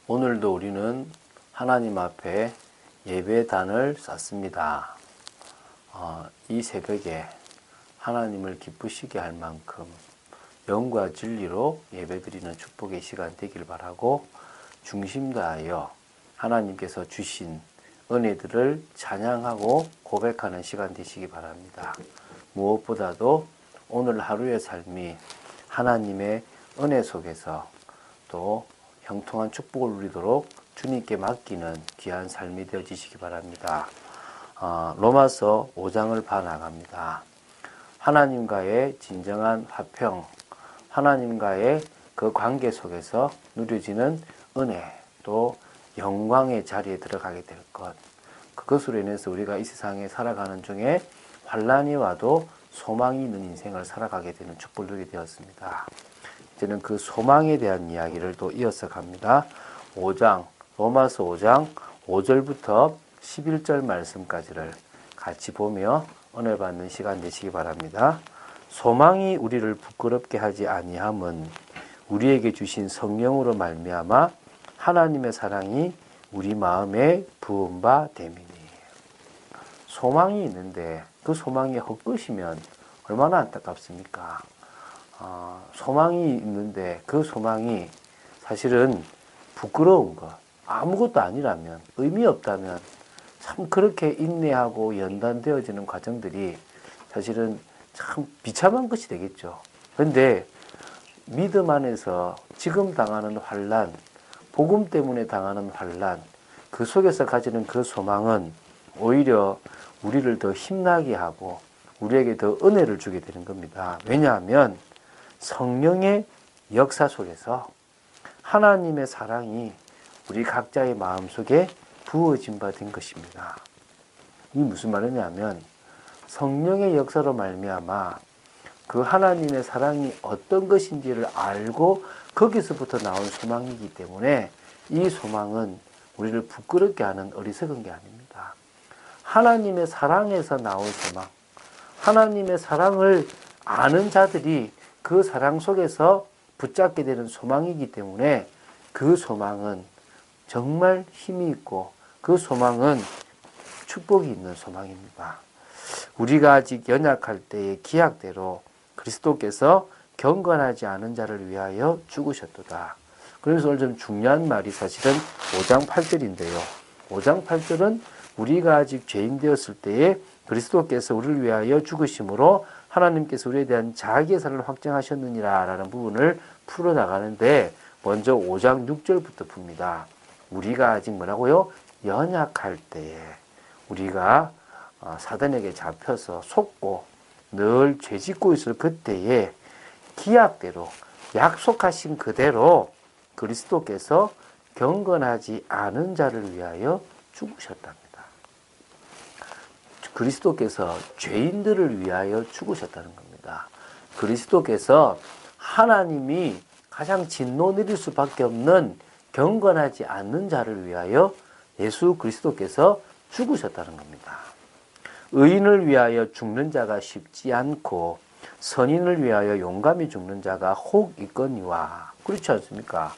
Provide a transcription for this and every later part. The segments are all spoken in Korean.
오늘도 우리는 하나님 앞에 예배단을 쌓습니다. 이 새벽에 하나님을 기쁘시게 할 만큼 영과 진리로 예배드리는 축복의 시간 되길 바라고 중심 다하여 하나님께서 주신 은혜들을 찬양하고 고백하는 시간 되시기 바랍니다. 무엇보다도 오늘 하루의 삶이 하나님의 은혜 속에서 또 형통한 축복을 누리도록 주님께 맡기는 귀한 삶이 되어지시기 바랍니다. 로마서 5장을 봐나갑니다. 하나님과의 진정한 화평, 하나님과의 그 관계 속에서 누려지는 은혜, 또 영광의 자리에 들어가게 될 것, 그것으로 인해서 우리가 이 세상에 살아가는 중에 환난이 와도 소망이 있는 인생을 살아가게 되는 축복을 누리게 되었습니다. 이제는 그 소망에 대한 이야기를 또 이어서 갑니다. 로마서 5장 5절부터 11절 말씀까지를 같이 보며 은혜 받는 시간 되시기 바랍니다. 소망이 우리를 부끄럽게 하지 아니함은 우리에게 주신 성령으로 말미암아 하나님의 사랑이 우리 마음에 부은 바 됨이니. 소망이 있는데 그 소망이 헛것이면 얼마나 안타깝습니까? 소망이 있는데 그 소망이 사실은 부끄러운 것, 아무것도 아니라면, 의미 없다면 참 그렇게 인내하고 연단되어지는 과정들이 사실은 참 비참한 것이 되겠죠. 그런데 믿음 안에서 지금 당하는 환난, 복음 때문에 당하는 환난, 그 속에서 가지는 그 소망은 오히려 우리를 더 힘나게 하고 우리에게 더 은혜를 주게 되는 겁니다. 왜냐하면 성령의 역사 속에서 하나님의 사랑이 우리 각자의 마음속에 부어진 바 된 것입니다. 이게 무슨 말이냐면 성령의 역사로 말미암아 그 하나님의 사랑이 어떤 것인지를 알고 거기서부터 나온 소망이기 때문에 이 소망은 우리를 부끄럽게 하는 어리석은 게 아닙니다. 하나님의 사랑에서 나온 소망, 하나님의 사랑을 아는 자들이 그 사랑 속에서 붙잡게 되는 소망이기 때문에 그 소망은 정말 힘이 있고 그 소망은 축복이 있는 소망입니다. 우리가 아직 연약할 때의 기약대로 그리스도께서 경건하지 않은 자를 위하여 죽으셨도다. 그래서 오늘 좀 중요한 말이 사실은 5장 8절인데요. 5장 8절은 우리가 아직 죄인 되었을 때에 그리스도께서 우리를 위하여 죽으심으로 하나님께서 우리에 대한 자기의 사랑을 확증하셨느니라 라는 부분을 풀어나가는데 먼저 5장 6절부터 풉니다. 우리가 아직 뭐라고요? 연약할 때에 우리가 사단에게 잡혀서 속고 늘 죄짓고 있을 그때에 기약대로 약속하신 그대로 그리스도께서 경건하지 않은 자를 위하여 죽으셨답니다. 그리스도께서 죄인들을 위하여 죽으셨다는 겁니다. 그리스도께서 하나님이 가장 진노 내릴 수밖에 없는 경건하지 않는 자를 위하여 예수 그리스도께서 죽으셨다는 겁니다. 의인을 위하여 죽는 자가 쉽지 않고 선인을 위하여 용감히 죽는 자가 혹 있거니와. 그렇지 않습니까?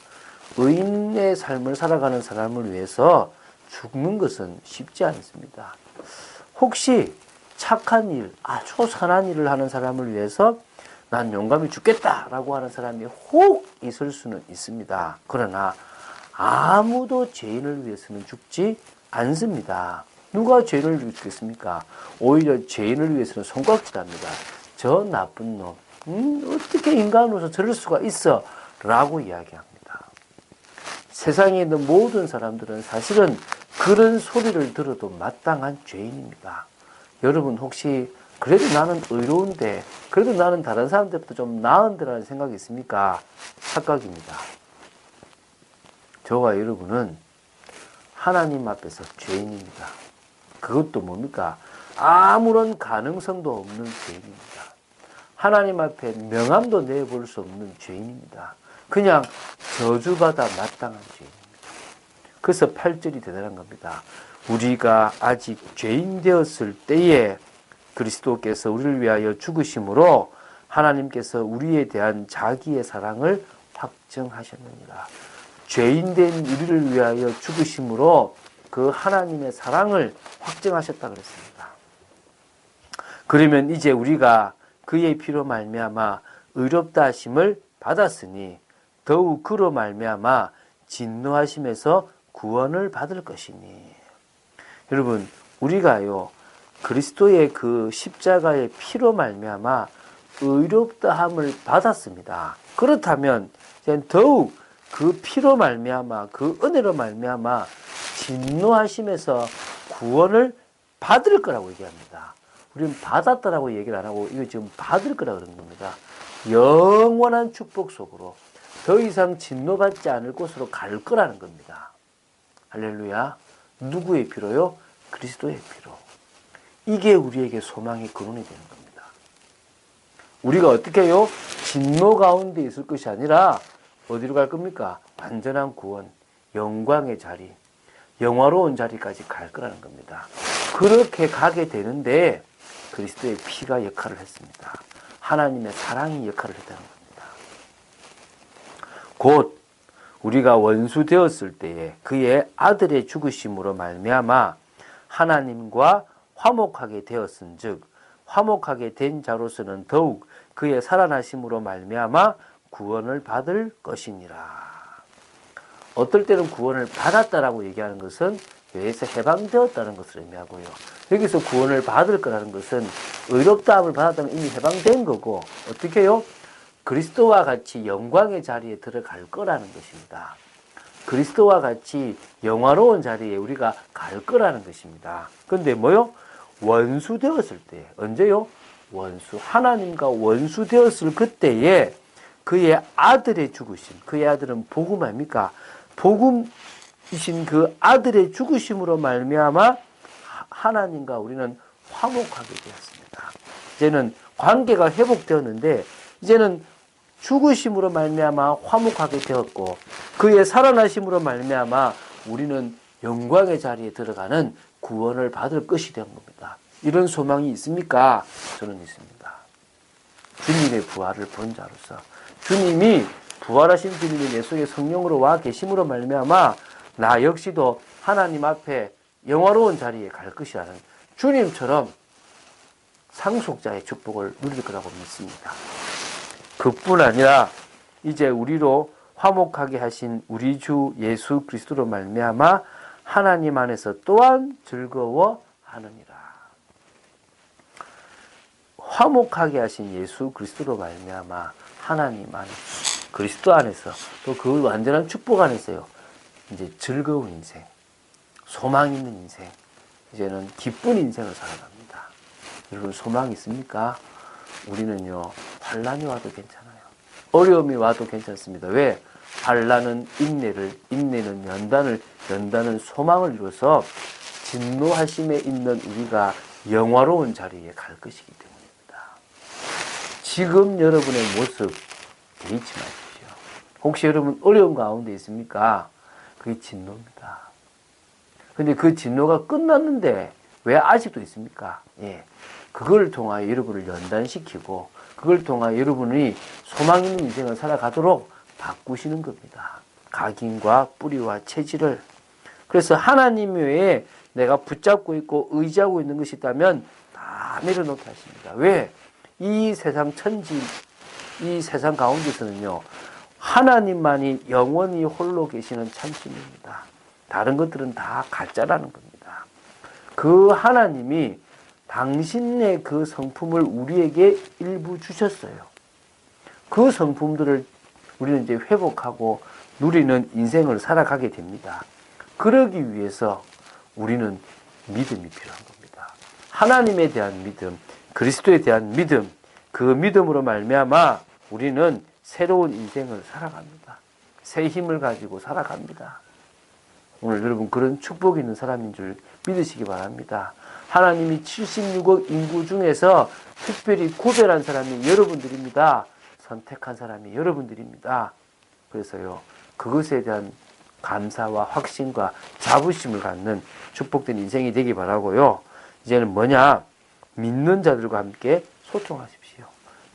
의인의 삶을 살아가는 사람을 위해서 죽는 것은 쉽지 않습니다. 혹시 착한 일, 아주 선한 일을 하는 사람을 위해서 난 용감히 죽겠다라고 하는 사람이 혹 있을 수는 있습니다. 그러나 아무도 죄인을 위해서는 죽지 않습니다. 누가 죄인을 죽겠습니까? 오히려 죄인을 위해서는 손깍지랍니다. 저 나쁜 놈, 어떻게 인간으로서 저럴 수가 있어? 라고 이야기합니다. 세상에 있는 모든 사람들은 사실은 그런 소리를 들어도 마땅한 죄인입니다. 여러분 혹시 그래도 나는 의로운데, 그래도 나는 다른 사람들보다 좀 나은데라는 생각이 있습니까? 착각입니다. 저와 여러분은 하나님 앞에서 죄인입니다. 그것도 뭡니까? 아무런 가능성도 없는 죄인입니다. 하나님 앞에 명함도 내볼 수 없는 죄인입니다. 그냥 저주받아 마땅한 죄인입니다. 그래서 8절이 대단한 겁니다. 우리가 아직 죄인 되었을 때에 그리스도께서 우리를 위하여 죽으심으로 하나님께서 우리에 대한 자기의 사랑을 확증하셨느니라. 죄인된 우리를 위하여 죽으심으로 그 하나님의 사랑을 확증하셨다 그랬습니다. 그러면 이제 우리가 그의 피로 말미암아 의롭다 하심을 받았으니 더욱 그로 말미암아 진노하심에서 구원을 받을 것이니. 여러분, 우리가요 그리스도의 그 십자가의 피로 말미암아 의롭다함을 받았습니다. 그렇다면 더욱 그 피로 말미암아 그 은혜로 말미암아 진노하심에서 구원을 받을 거라고 얘기합니다. 우리는 받았다라고 얘기를 안 하고 이거 지금 받을 거라고 그러는 겁니다. 영원한 축복 속으로 더 이상 진노받지 않을 곳으로 갈 거라는 겁니다. 할렐루야. 누구의 피로요? 그리스도의 피로. 이게 우리에게 소망의 근원이 되는 겁니다. 우리가 어떻게 해요? 진노 가운데 있을 것이 아니라 어디로 갈 겁니까? 완전한 구원, 영광의 자리, 영화로운 자리까지 갈 거라는 겁니다. 그렇게 가게 되는데 그리스도의 피가 역할을 했습니다. 하나님의 사랑이 역할을 했다는 겁니다. 곧 우리가 원수 되었을 때에 그의 아들의 죽으심으로 말미암아 하나님과 화목하게 되었은즉 화목하게 된 자로서는 더욱 그의 살아나심으로 말미암아 구원을 받을 것이니라. 어떨 때는 구원을 받았다라고 얘기하는 것은 죄에서 해방되었다는 것을 의미하고요. 여기서 구원을 받을 거라는 것은 의롭다함을 받았다는 이미 해방된 거고 어떻게 해요? 그리스도와 같이 영광의 자리에 들어갈 거라는 것입니다. 그리스도와 같이 영화로운 자리에 우리가 갈 거라는 것입니다. 그런데 뭐요? 원수 되었을 때. 언제요? 원수. 하나님과 원수 되었을 그때에 그의 아들의 죽으심. 그의 아들은 복음 아닙니까? 복음이신 그 아들의 죽으심으로 말미암아 하나님과 우리는 화목하게 되었습니다. 이제는 관계가 회복되었는데 이제는 죽으심으로 말미암아 화목하게 되었고 그의 살아나심으로 말미암아 우리는 영광의 자리에 들어가는 구원을 받을 것이 된 겁니다. 이런 소망이 있습니까? 저는 있습니다. 주님의 부활을 본 자로서 주님이 부활하신 주님이 내 속에 성령으로 와 계심으로 말미암아 나 역시도 하나님 앞에 영화로운 자리에 갈 것이라는 주님처럼 상속자의 축복을 누릴 거라고 믿습니다. 그뿐 아니라 이제 우리로 화목하게 하신 우리 주 예수 그리스도로 말미암아 하나님 안에서 또한 즐거워하느니라. 화목하게 하신 예수 그리스도로 말미암아 하나님 안에 그리스도 안에서 또 그 완전한 축복 안에서요. 이제 즐거운 인생, 소망 있는 인생, 이제는 기쁜 인생을 살아갑니다. 여러분 소망 있습니까? 우리는요 환난이 와도 괜찮아요. 어려움이 와도 괜찮습니다. 왜? 환난은 인내를, 인내는 연단을, 연단은 소망을 이루어서 진노하심에 있는 우리가 영화로운 자리에 갈 것이기 때문입니다. 지금 여러분의 모습 개의치 마십시오. 혹시 여러분 어려운 가운데 있습니까? 그게 진노입니다. 근데 그 진노가 끝났는데 왜 아직도 있습니까? 예. 그걸 통하여 여러분을 연단시키고 그걸 통하여 여러분이 소망 있는 인생을 살아가도록 바꾸시는 겁니다. 각인과 뿌리와 체질을. 그래서 하나님 외에 내가 붙잡고 있고 의지하고 있는 것이 있다면 다 내려놓게 하십니다. 왜? 이 세상 천지, 이 세상 가운데서는요 하나님만이 영원히 홀로 계시는 참신입니다. 다른 것들은 다 가짜라는 겁니다. 그 하나님이 당신의 그 성품을 우리에게 일부 주셨어요. 그 성품들을 우리는 이제 회복하고 누리는 인생을 살아가게 됩니다. 그러기 위해서 우리는 믿음이 필요한 겁니다. 하나님에 대한 믿음, 그리스도에 대한 믿음, 그 믿음으로 말미암아 우리는 새로운 인생을 살아갑니다. 새 힘을 가지고 살아갑니다. 오늘 여러분 그런 축복이 있는 사람인 줄 믿으시기 바랍니다. 하나님이 76억 인구 중에서 특별히 구별한 사람이 여러분들입니다. 선택한 사람이 여러분들입니다. 그래서요 그것에 대한 감사와 확신과 자부심을 갖는 축복된 인생이 되기 바라고요. 이제는 뭐냐? 믿는 자들과 함께 소통하십시오.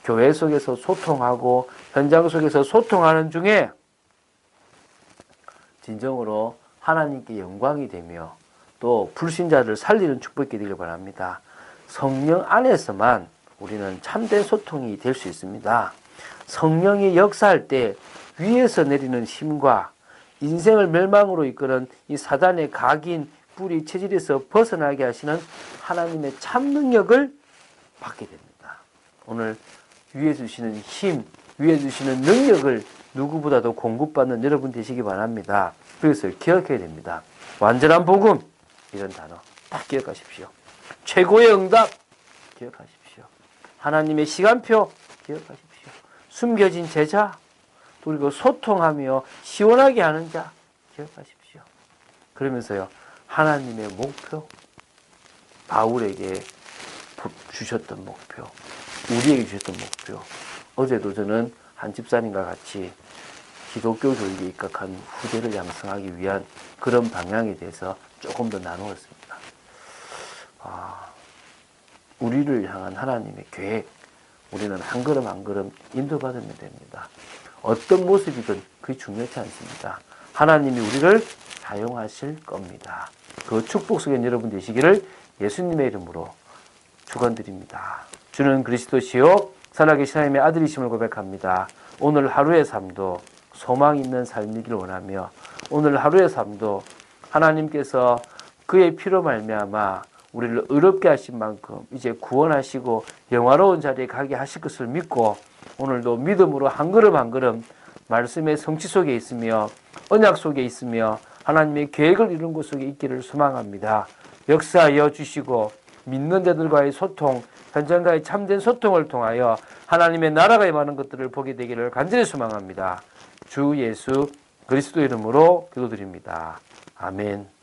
교회 속에서 소통하고 현장 속에서 소통하는 중에 진정으로 하나님께 영광이 되며 또 불신자를 살리는 축복이 되길 바랍니다. 성령 안에서만 우리는 참된 소통이 될 수 있습니다. 성령이 역사할 때 위에서 내리는 힘과 인생을 멸망으로 이끄는 이 사단의 각인 뿌리 체질에서 벗어나게 하시는 하나님의 참 능력을 받게 됩니다. 오늘 위에 주시는 힘, 위에 주시는 능력을 누구보다도 공급받는 여러분 되시기 바랍니다. 그것을 기억해야 됩니다. 완전한 복음, 이런 단어 딱 기억하십시오. 최고의 응답 기억하십시오. 하나님의 시간표 기억하십시오. 숨겨진 제자, 그리고 소통하며 시원하게 하는 자 기억하십시오. 그러면서요, 하나님의 목표, 바울에게 주셨던 목표, 우리에게 주셨던 목표. 어제도 저는 한 집사님과 같이 기독교 교육에 입각한 후대를 양성하기 위한 그런 방향에 대해서 조금 더 나누었습니다. 우리를 향한 하나님의 계획, 우리는 한 걸음 한 걸음 인도받으면 됩니다. 어떤 모습이든 그게 중요하지 않습니다. 하나님이 우리를 사용하실 겁니다. 그 축복 속에 여러분 되시기를 예수님의 이름으로 축원드립니다. 주는 그리스도시요 살아계신 하나님의 아들이심을 고백합니다. 오늘 하루의 삶도 소망 있는 삶이길 원하며 오늘 하루의 삶도 하나님께서 그의 피로 말미암아 우리를 의롭게 하신 만큼 이제 구원하시고 영화로운 자리에 가게 하실 것을 믿고 오늘도 믿음으로 한 걸음 한 걸음 말씀의 성취 속에 있으며 언약 속에 있으며 하나님의 계획을 이룬 곳 속에 있기를 소망합니다. 역사하여 주시고 믿는 자들과의 소통, 현장과의 참된 소통을 통하여 하나님의 나라가 임하는 것들을 보게 되기를 간절히 소망합니다. 주 예수 그리스도 이름으로 기도드립니다. 아멘.